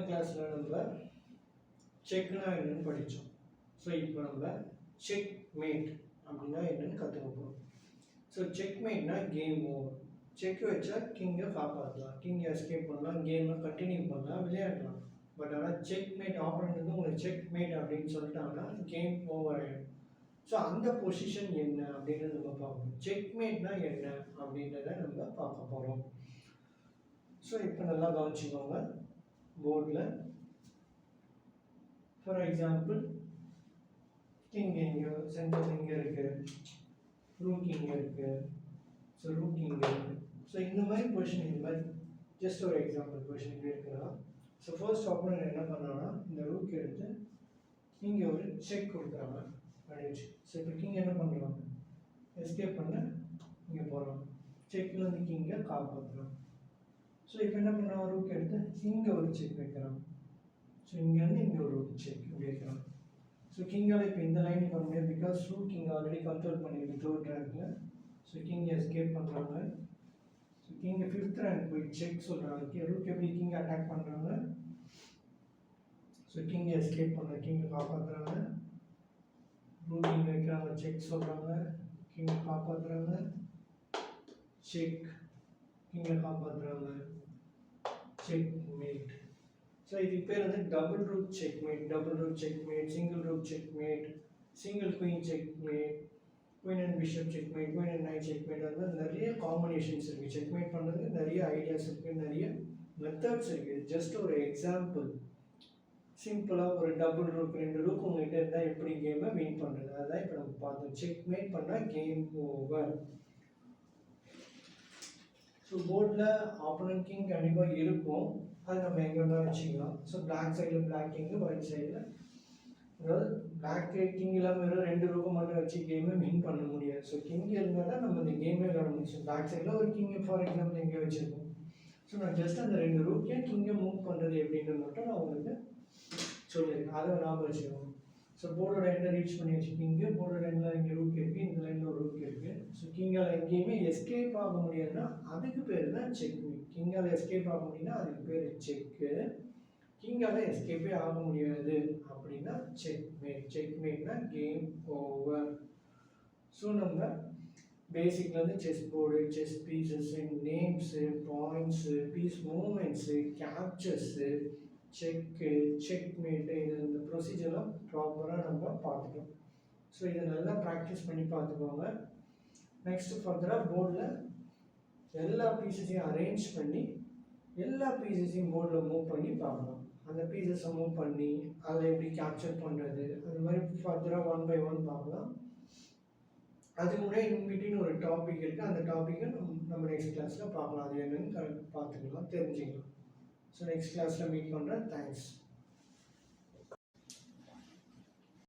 கிளாஸில் நம்ம செக்னா என்னன்னு படித்தோம். ஸோ இப்போ நம்ம செக் மேட் அப்படின்னா என்னன்னு கற்றுக்க போகிறோம். ஸோ செக் மேட்னா கேம் ஓவர். செக் வச்சா கிங்கை காப்பாற்றலாம், கிங்கை எஸ்கேப் பண்ணலாம், கேமை கண்டினியூ பண்ணலாம், விளையாடலாம். பட் ஆனால் செக் மேட் ஆப்பரண்ட் வந்து உங்களுக்கு செக் மேட் அப்படின்னு சொல்லிட்டாங்கன்னா கேம் ஓவர் ஆகிடும். ஸோ அந்த பொசிஷன் என்ன அப்படின்றத நம்ம பார்க்கணும். செக் மேட்னா என்ன அப்படின்றத நம்ம பார்க்க போகிறோம். ஸோ இப்போ நல்லா கவனிச்சுக்கோங்க. போர்டில் ஃபார் எக்ஸாம்பிள் கிங் இங்கே சென்டர் இங்கே இருக்குது, ரூக் இங்கே இருக்குது, ஸோ ரூக் இங்கே இருக்குது. ஸோ இந்த மாதிரி பொசிஷன், இந்த மாதிரி ஜஸ்ட் ஒரு எக்ஸாம்பிள் பொசிஷன் இப்படி இருக்கலாம். ஸோ ஃபர்ஸ்ட் ஆப்போனன்ட் என்ன பண்ணாங்கன்னா இந்த ரூக் எடுத்து இங்கே ஒரு செக் கொடுக்குறாங்க அப்படின்ச்சு. ஸோ இப்போ கிங் என்ன பண்ணுறாங்க, எஸ்கேப் பண்ண இங்கே போகிறாங்க, செக்கில் வந்து கிங்கை காப்பாற்றுறாங்க. ஸோ இப்போ என்ன பண்ணுறாங்க, ரூக் எடுத்து இங்கே ஒரு செக் வைக்கிறாங்க. ஸோ இங்கேருந்து இங்கே ஒரு செக் இப்படி வைக்கிறாங்க. ஸோ கிங்கால் இப்போ இந்த லைன் பண்ண முடியாது, because rook king already control பண்ணியிருக்கு தேர்ட் ரேங்கில். ஸோ கிங் எஸ்கேப் பண்ணுறாங்க. ஸோ கிங் ஃபிஃப்த் ரேங்க் போய் செக் சொல்கிறாங்க. ரூக் எப்படி கிங் அட்டாக் பண்ணுறாங்க. ஸோ கிங் எஸ்கேப் பண்ணுற, கிங்கை காப்பாற்றுறாங்க. ரூக் கிங் வைக்கிறாங்க, செக் சொல்கிறாங்க, கிங்கை காப்பாற்றுறாங்க, செக், கிங்கை காப்பாற்றுறாங்க, செக் மேட். ஸோ இதுக்கு பேர் வந்து double rook check mat, double rook check mat, single rook check mat, single queen check mat, queen and bishop check mat, queen and knight checkmate. அது மாதிரி நிறைய combinations இருக்குது. Check mat பண்ணுறது நிறைய ideas இருக்குது, நிறைய மெத்தட்ஸ் இருக்குது. Just ஒரு எக்ஸாம்பிள், சிம்பிளாக ஒரு டபுள் ரூக், 2 ரூக் உங்கள்கிட்ட இருந்தால் எப்படி கேமை வின் பண்ணுறது, அதுதான் இப்போ நம்ம பார்த்தோம். செக் மேட் பண்ணால் கேம் ஓவர். ஸோ போர்டில் ஆப்போனன்ட் கிங் கண்டிப்பாக இருக்கும், அது நம்ம எங்கே வேணால் வச்சுக்கலாம். ஸோ பிளாக் சைடில் பிளாக் கிங்கு, ஒயிட் சைடில், அதாவது பிளாக் கிங் இல்லாமல் வெறும் 2 ரூக்கம் மட்டும் வச்சு கேமை வின் பண்ண முடியாது. ஸோ கிங் இருந்தால் தான் நம்ம இந்த கேமே விளாட முடியும். பிளாக் சைடில் ஒரு கிங் ஃபார் எக்ஸாம்பிள் எங்கே வச்சுருக்கோம். ஸோ நான் ஜஸ்ட் அந்த 2 ரூக்கே கிங்கை மூவ் பண்ணுறது எப்படின்னு மட்டும் நான் உங்களுக்கு சொல்லியிருக்கேன், அதை ஞாபகம் வச்சுக்கோங்க. ஸோ போர்டோட எண்டை ரீச் பண்ணி வச்சுக்கிங்க. போர்டோட எண்டில் இங்கே ரூக் இருக்குது, இந்த லைனில் ஒரு ரூக் இருக்குது. ஸோ கிங்கால் எங்கேயுமே எஸ்கேப் ஆக முடியாதுன்னா அதுக்கு பேர் தான் செக் மேட். கிங்கால் எஸ்கேப் ஆக முடியும்னா அதுக்கு பேர் செக்கு. கிங்கால் எஸ்கேப்பே ஆக முடியாது அப்படின்னா செக் மேட். செக் மேட்னா கேம் ஓவர். ஸோ நம்ம பேசிக்லேருந்து chess board, chess pieces, names, points, piece movements, captures, check, check mate, இது இந்த ப்ரொசீஜர்லாம் ப்ராப்பராக நம்ம பார்த்துட்டோம். ஸோ இதை நல்லா ப்ராக்டிஸ் பண்ணி பார்த்துக்கோங்க. நெக்ஸ்ட்டு ஃபர்தராக போர்டில் எல்லா பீசஸையும் அரேஞ்ச் பண்ணி எல்லா பீசஸையும் போர்டில் மூவ் பண்ணி பார்க்கலாம். அந்த பீசஸை மூவ் பண்ணி அதை எப்படி கேப்சர் பண்ணுறது, அது மாதிரி ஃபர்தராக 1 by 1 பார்க்கலாம். அதுக்கு முன்னாடி இன்பிட்வீன் ஒரு டாபிக் இருக்குது, அந்த டாப்பிக்கை நம்ம நெக்ஸ்ட் கிளாஸில் பார்க்கலாம். அது என்னன்னு பார்த்துக்கலாம், தெரிஞ்சுக்கலாம். ஸோ நெக்ஸ்ட் கிளாஸில் மீட் பண்ணுறேன். தேங்க்ஸ்.